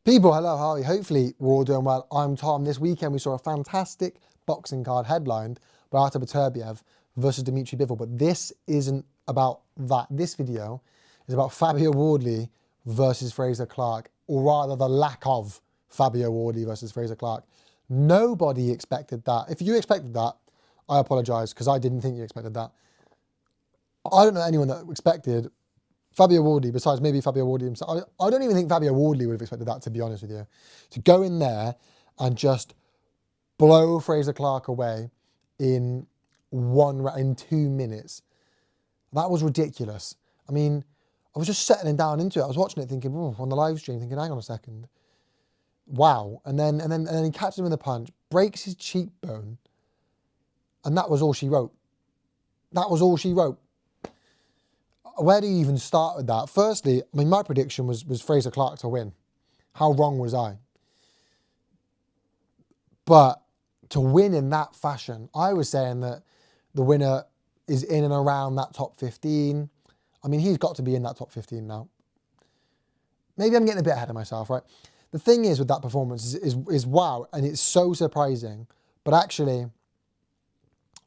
People, hello, how are you? Hopefully we're all doing well. I'm Tom. This weekend we saw a fantastic boxing card headlined by Artur Beterbiev versus Dimitri Bivol, but this isn't about that. This video is about Fabio Wardley versus Fraser Clarke, or rather the lack of Fabio Wardley versus Fraser Clarke. Nobody expected that. If you expected that, I apologise, because I didn't think you expected that. I don't know anyone that expected Fabio Wardley, besides maybe Fabio Wardley himself. I don't even think Fabio Wardley would have expected that, to be honest with you. To go in there and just blow Fraser Clarke away in 2 minutes. That was ridiculous. I mean, I was just settling down into it. I was watching it thinking, oh, on the live stream, thinking, hang on a second. Wow. And then he catches him with a punch, breaks his cheekbone, and that was all she wrote. That was all she wrote. Where do you even start with that? Firstly, I mean, my prediction was Fraser Clarke to win. How wrong was I? But to win in that fashion, I was saying that the winner is in and around that top 15. I mean, he's got to be in that top 15 now. Maybe I'm getting a bit ahead of myself, right? The thing is with that performance is wow, and it's so surprising. But actually,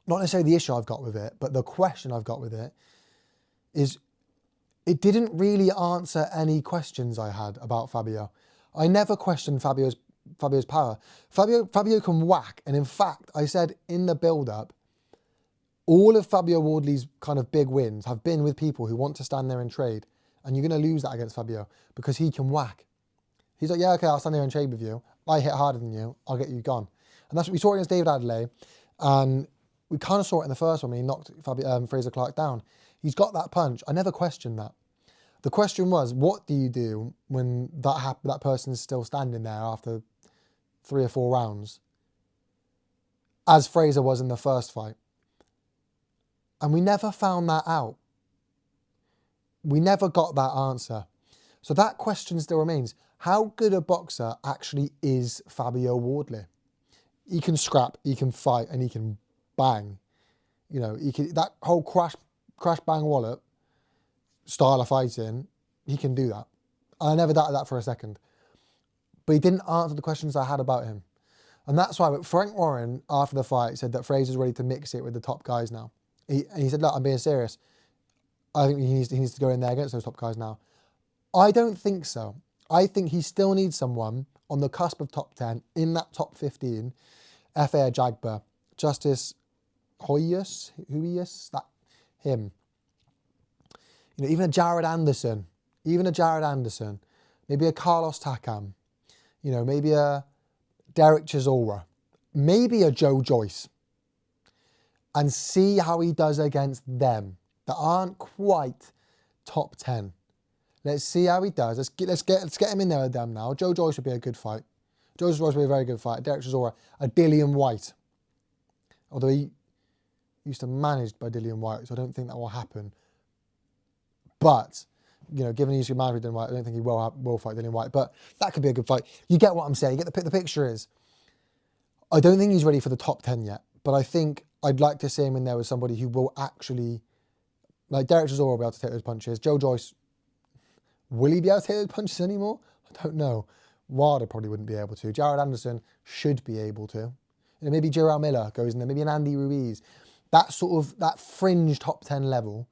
not necessarily the issue I've got with it, but the question I've got with it is it didn't really answer any questions I had about Fabio. I never questioned Fabio's power. Fabio can whack, and in fact, I said in the build-up, all of Fabio Wardley's kind of big wins have been with people who want to stand there and trade, and you're going to lose that against Fabio because he can whack. He's like, yeah, okay, I'll stand there and trade with you. I hit harder than you. I'll get you gone. And that's what we saw against David Adelaide, and we kind of saw it in the first one when he knocked Fraser Clarke down. He's got that punch. I never questioned that. The question was, what do you do when that person is still standing there after 3 or 4 rounds, as Fraser was in the first fight? And we never found that out. We never got that answer. So that question still remains. How good a boxer actually is Fabio Wardley? He can scrap, he can fight, and he can bang. You know, that whole crash bang wallop style of fighting, he can do that. I never doubted that for a second. But he didn't answer the questions I had about him. And that's why Frank Warren, after the fight, said that Fraser's ready to mix it with the top guys now. He said, look, I'm being serious. I think he needs to go in there against those top guys now. I don't think so. I think he still needs someone on the cusp of top 10, in that top 15, F.A. Jagba, Justice Huyus, that him. You know, even a Jared Anderson, maybe a Carlos Takam, you know, maybe a Derek Chisora, maybe a Joe Joyce, and see how he does against them that aren't quite top 10. Let's see how he does. Let's get him in there with them now. Joe Joyce would be a good fight. Joe Joyce would be a very good fight. Derek Chisora, a Dillian White, although he used to managed by Dillian White, so I don't think that will happen. But, you know, given he's managed by Dillian White, I don't think he will fight Dillian White. But that could be a good fight. You get what I'm saying. You get the picture is. I don't think he's ready for the top 10 yet. But I think I'd like to see him in there with somebody who will actually, like Derek Chisora will be able to take those punches. Joe Joyce, will he be able to take those punches anymore? I don't know. Wilder probably wouldn't be able to. Jared Anderson should be able to. You know, maybe Jarrell Miller goes in there. Maybe an Andy Ruiz. That fringe top 10 level.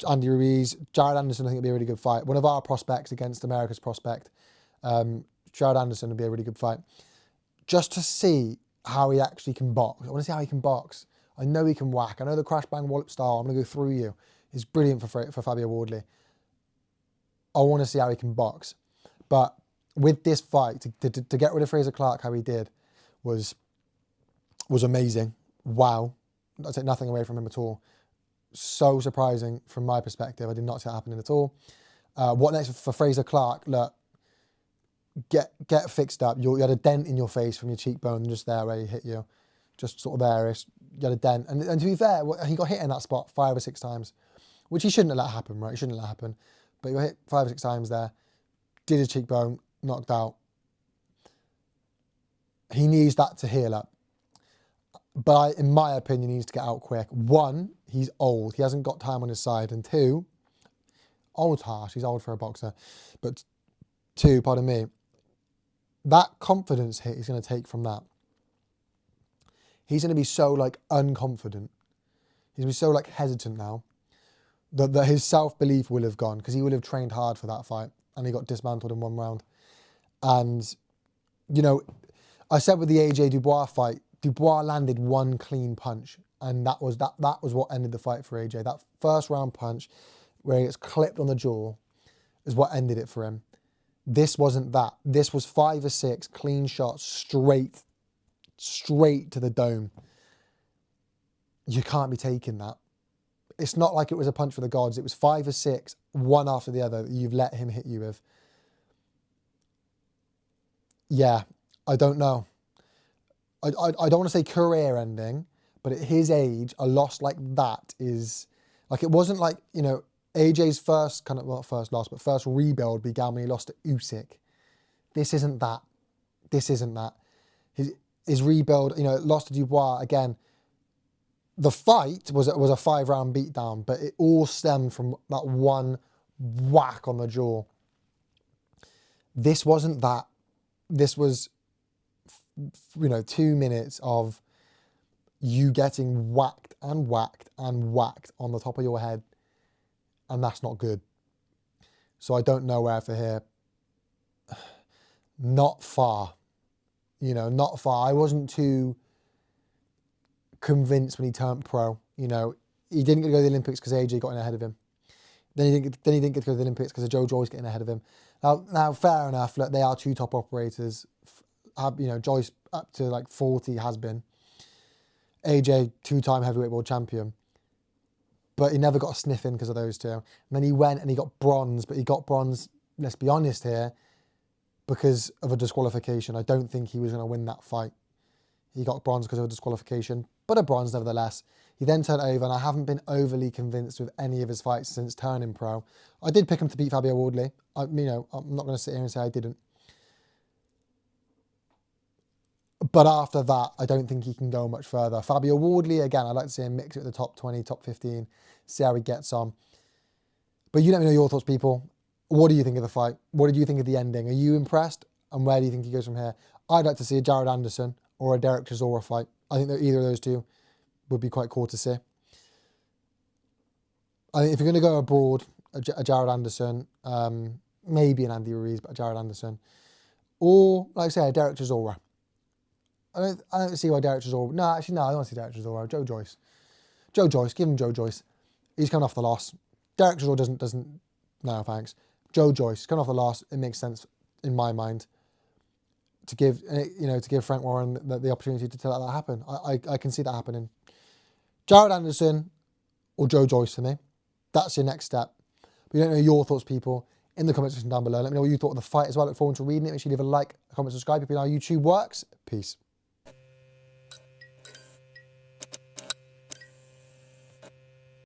Andy Ruiz, Jared Anderson, I think would be a really good fight. One of our prospects against America's prospect. Jared Anderson would be a really good fight. Just to see how he actually can box. I want to see how he can box. I know he can whack. I know the crash bang wallop style, I'm going to go through you, is brilliant for Fabio Wardley. I want to see how he can box. But with this fight, to get rid of Fraser Clarke how he did was amazing. Wow. I take nothing away from him at all. So surprising from my perspective. I did not see that happening at all. What next for Fraser Clarke? Look, get fixed up. You had a dent in your face from your cheekbone just there where he hit you. Just sort of there-ish. You had a dent. And to be fair, he got hit in that spot 5 or 6 times, which he shouldn't have let happen, right? He shouldn't have let happen. But he got hit 5 or 6 times there. Did his cheekbone, knocked out. He needs that to heal up. But in my opinion, he needs to get out quick. 1, he's old. He hasn't got time on his side. And 2, old's harsh. He's old for a boxer. But 2, pardon me, that confidence hit he's going to take from that. He's going to be so like unconfident. He's going to be so like hesitant now that his self-belief will have gone, because he will have trained hard for that fight and he got dismantled in 1 round. And, you know, I said with the AJ Dubois fight, Dubois landed 1 clean punch, and that was what ended the fight for AJ. That first round punch where he gets clipped on the jaw is what ended it for him. This wasn't that. This was 5 or 6 clean shots straight to the dome. You can't be taking that. It's not like it was a punch for the gods. It was 5 or 6, one after the other, that you've let him hit you with. Yeah, I don't know. I don't want to say career ending, but at his age, a loss like that is, like, it wasn't like, you know, AJ's first kind of, well, not first loss, but first rebuild began when he lost to Usyk. This isn't that. This isn't that. His rebuild, you know, lost to Dubois, again, the fight was a 5-round beatdown, but it all stemmed from that 1 whack on the jaw. This wasn't that. This was, you know, 2 minutes of you getting whacked and whacked and whacked on the top of your head, and that's not good. So I don't know where for here. Not far. You know, not far. I wasn't too convinced when he turned pro. You know, he didn't get to go to the Olympics because AJ got in ahead of him. Then he didn't get to go to the Olympics because of Joe Joyce getting ahead of him. Now, fair enough. Look, they are 2 top operators. You know, Joyce up to like 40 has been. AJ, 2-time heavyweight world champion. But he never got a sniff in because of those 2. And then he went and he got bronze, but he got bronze, let's be honest here, because of a disqualification. I don't think he was going to win that fight. He got bronze because of a disqualification, but a bronze nevertheless. He then turned over, and I haven't been overly convinced with any of his fights since turning pro. I did pick him to beat Fabio Wardley. You know, I'm not going to sit here and say I didn't. But after that, I don't think he can go much further. Fabio Wardley, again, I'd like to see him mix it with the top 20, top 15, see how he gets on. But you let me know your thoughts, people. What do you think of the fight? What did you think of the ending? Are you impressed? And where do you think he goes from here? I'd like to see a Jared Anderson or a Derek Chisora fight. I think that either of those 2 would be quite cool to see. I think if you're going to go abroad, a Jared Anderson, maybe an Andy Ruiz, but a Jared Anderson. Or, like I say, a Derek Chisora. I don't see why Derek Chisora... No, actually, no, I don't want to see Derek Chisora. Joe Joyce. Joe Joyce. Give him Joe Joyce. He's coming off the loss. Derek Chisora doesn't... No, thanks. Joe Joyce. Coming off the loss, it makes sense, in my mind, to give, you know, to give Frank Warren the opportunity to let that happen. I can see that happening. Jared Anderson or Joe Joyce for me. That's your next step. But you don't know your thoughts, people, in the comment section down below. Let me know what you thought of the fight as well. I look forward to reading it. Make sure you leave a like, a comment, subscribe if you know how YouTube works. Peace.